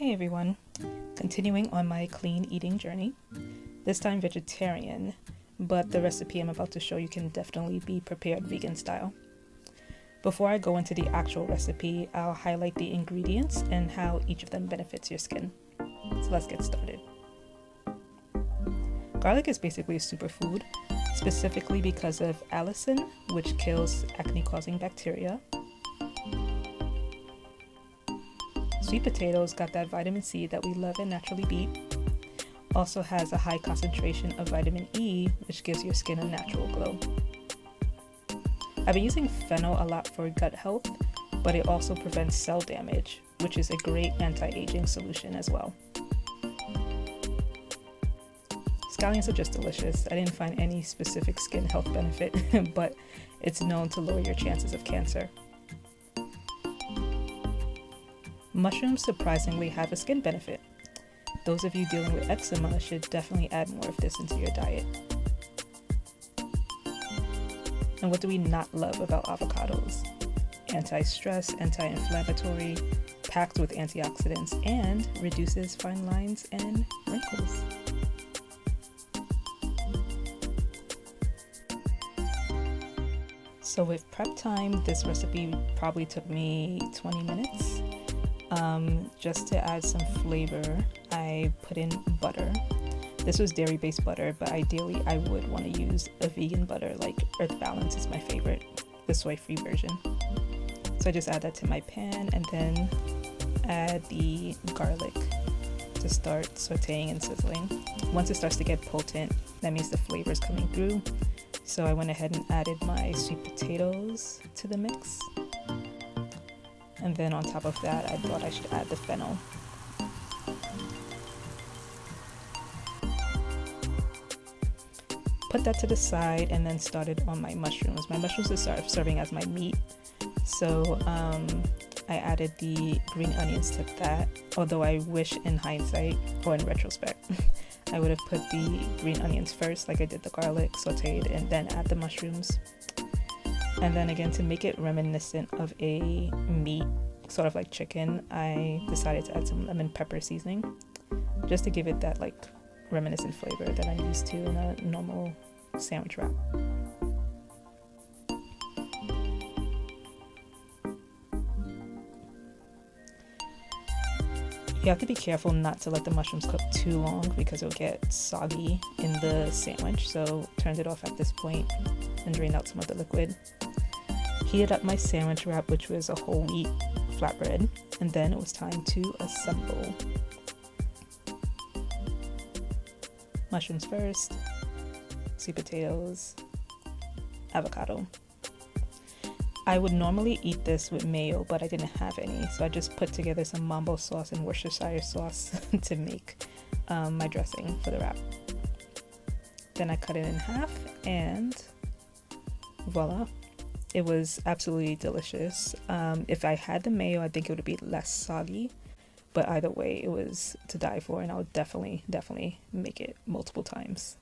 Hey everyone, continuing on my clean eating journey, this time vegetarian, but the recipe I'm about to show you can definitely be prepared vegan style. Before I go into the actual recipe, I'll highlight the ingredients and how each of them benefits your skin. So let's get started. Garlic is basically a superfood, specifically because of allicin, which kills acne-causing bacteria. Sweet potatoes got that vitamin C that we love and naturally beat. Also has a high concentration of vitamin E, which gives your skin a natural glow. I've been using fennel a lot for gut health, but it also prevents cell damage, which is a great anti-aging solution as well. Scallions are just delicious. I didn't find any specific skin health benefit, but it's known to lower your chances of cancer. Mushrooms surprisingly have a skin benefit. Those of you dealing with eczema should definitely add more of this into your diet. And what do we not love about avocados? Anti-stress, anti-inflammatory, packed with antioxidants, and reduces fine lines and wrinkles. So with prep time, this recipe probably took me 20 minutes. Just to add some flavor, I put in butter. This was dairy-based butter, but ideally I would want to use a vegan butter, like Earth Balance is my favorite, the soy-free version. So I just add that to my pan and then add the garlic to start sauteing and sizzling. Once it starts to get potent, that means the flavor is coming through. So I went ahead and added my sweet potatoes to the mix. And then on top of that, I thought I should add the fennel. Put that to the side and then started on my mushrooms. My mushrooms are serving as my meat. So I added the green onions to that. Although I wish in hindsight, or in retrospect, I would have put the green onions first, like I did the garlic, sauteed, and then add the mushrooms. And then again, to make it reminiscent of a meat, sort of like chicken, I decided to add some lemon pepper seasoning, just to give it that like reminiscent flavor that I'm used to in a normal sandwich wrap. You have to be careful not to let the mushrooms cook too long because it'll get soggy in the sandwich, so turned it off at this point and drained out some of the liquid. Heated up my sandwich wrap, which was a whole wheat flatbread, and then it was time to assemble. Mushrooms first, sweet potatoes, avocado. I would normally eat this with mayo, but I didn't have any, so I just put together some mambo sauce and Worcestershire sauce to make my dressing for the wrap. Then I cut it in half and voila. It was absolutely delicious. If I had the mayo, I think it would be less soggy, but either way, it was to die for, and I would definitely make it multiple times.